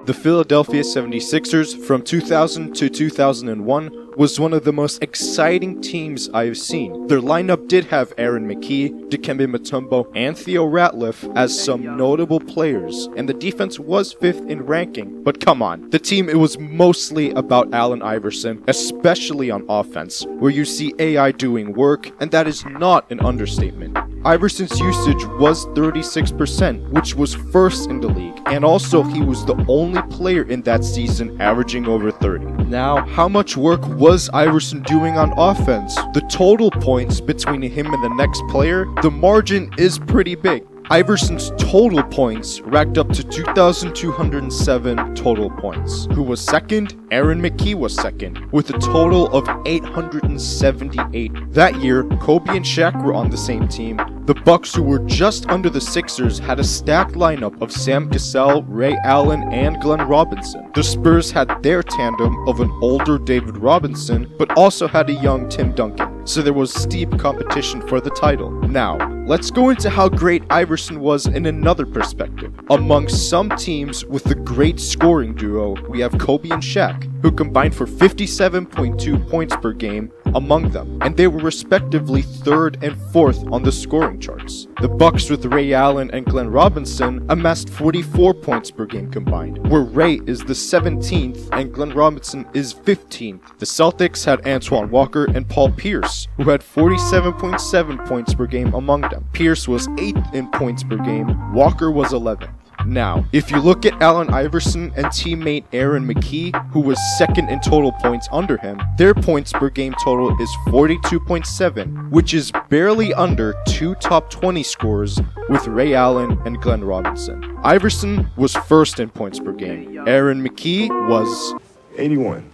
The Philadelphia 76ers from 2000 to 2001 was one of the most exciting teams I've seen. Their lineup did have Aaron McKie, Dikembe Mutombo, and Theo Ratliff as some notable players, and the defense was 5th in ranking. But come on, the team, it was mostly about Allen Iverson, especially on offense, where you see AI doing work, and that is not an understatement. Iverson's usage was 36%, which was first in the league, and also he was the only player in that season averaging over 30. Now, how much work was Iverson doing on offense? The total points between him and the next player, the margin is pretty big. Iverson's total points racked up to 2,207 total points. Who was second? Aaron McKie was second, with a total of 878. That year, Kobe and Shaq were on the same team. The Bucks, who were just under the Sixers, had a stacked lineup of Sam Cassell, Ray Allen, and Glenn Robinson. The Spurs had their tandem of an older David Robinson, but also had a young Tim Duncan, so there was steep competition for the title. Now, let's go into how great Iverson was in another perspective. Among some teams with the great scoring duo, we have Kobe and Shaq, who combined for 57.2 points per game among them, and they were respectively 3rd and 4th on the scoring charts. The Bucks with Ray Allen and Glenn Robinson amassed 44 points per game combined, where Ray is the 17th and Glenn Robinson is 15th. The Celtics had Antoine Walker and Paul Pierce, who had 47.7 points per game among them. Pierce was 8th in points per game, Walker was 11th. Now, if you look at Allen Iverson and teammate Aaron McKie, who was 2nd in total points under him, their points per game total is 42.7, which is barely under 2 top 20 scorers with Ray Allen and Glenn Robinson. Iverson was 1st in points per game. Aaron McKie was 81.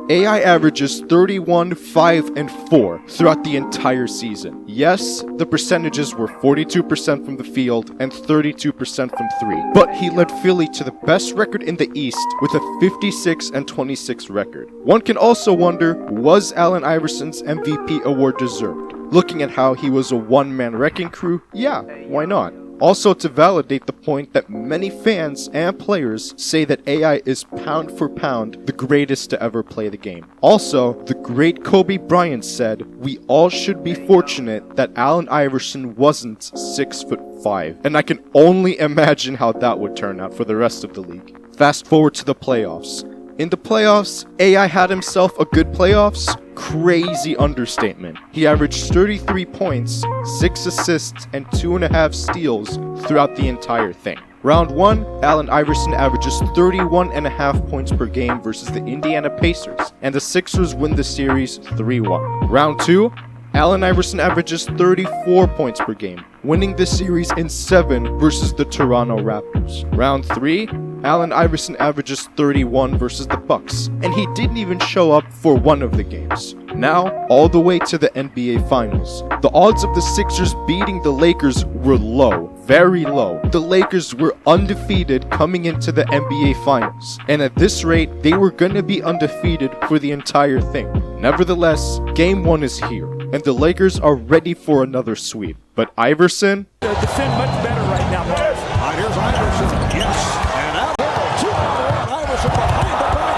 AI averages 31, 5, and 4 throughout the entire season. Yes, the percentages were 42% from the field and 32% from 3, but he led Philly to the best record in the East with a 56 and 26 record. One can also wonder, was Allen Iverson's MVP award deserved? Looking at how he was a one-man wrecking crew, yeah, why not? Also, to validate the point that many fans and players say that AI is pound for pound the greatest to ever play the game. Also, the great Kobe Bryant said, "We all should be fortunate that Allen Iverson wasn't 6'5", and I can only imagine how that would turn out for the rest of the league. Fast forward to the playoffs. In the playoffs, AI had himself a good playoffs. Crazy understatement. He averaged 33 points, 6 assists, and 2.5 steals throughout the entire thing. Round 1, Allen Iverson averages 31.5 points per game versus the Indiana Pacers, and the Sixers win the series 3-1. Round 2, Allen Iverson averages 34 points per game, winning the series in 7 versus the Toronto Raptors. Round 3, Allen Iverson averages 31 versus the Bucks, and he didn't even show up for one of the games. Now, all the way to the NBA Finals. The odds of the Sixers beating the Lakers were low, very low. The Lakers were undefeated coming into the NBA Finals, and at this rate, they were gonna be undefeated for the entire thing. Nevertheless, Game 1 is here, and the Lakers are ready for another sweep. But Iverson? Defend much better right now. Here's Iverson. Yes. And out there. 2-1. Iverson behind the back.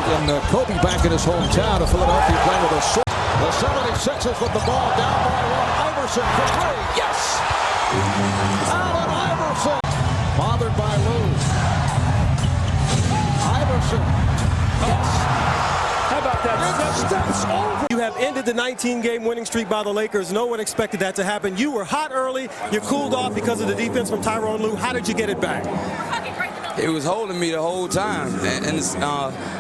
And Kobe back in his hometown of Philadelphia playing with the 76ers with the ball down by 1. Iverson for 3. Yes. Allen Iverson. Bothered by Lou. Iverson. Yes. How about that? Steps over. You have ended the 19-game winning streak by the Lakers. No one expected that to happen. You were hot early. You cooled off because of the defense from Tyronn Lue. How did you get it back? It was holding me the whole time, and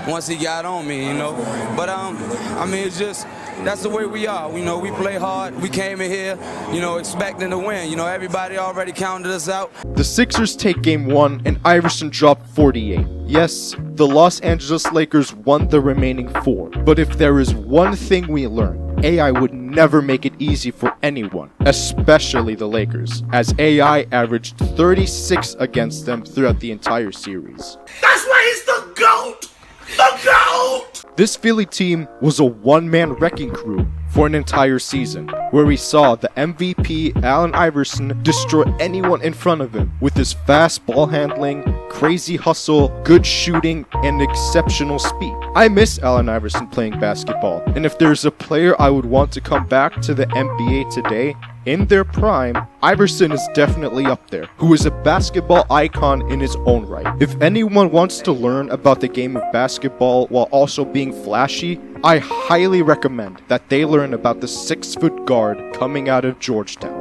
once he got on me, you know. But I mean, it's just that's the way we are. You know, we play hard. We came in here, you know, expecting to win. You know, everybody already counted us out. The Sixers take Game 1, and Iverson dropped 48. Yes, the Los Angeles Lakers won the remaining 4. But if there is one thing we learned, AI would never make it easy for anyone, especially the Lakers, as AI averaged 36 against them throughout the entire series. That's why he's the GOAT! The GOAT! This Philly team was a one-man wrecking crew, for an entire season, where we saw the MVP Allen Iverson destroy anyone in front of him with his fast ball handling, crazy hustle, good shooting, and exceptional speed. I miss Allen Iverson playing basketball, and if there's a player I would want to come back to the NBA today, in their prime, Iverson is definitely up there, who is a basketball icon in his own right. If anyone wants to learn about the game of basketball while also being flashy, I highly recommend that they learn about the 6-foot guard coming out of Georgetown.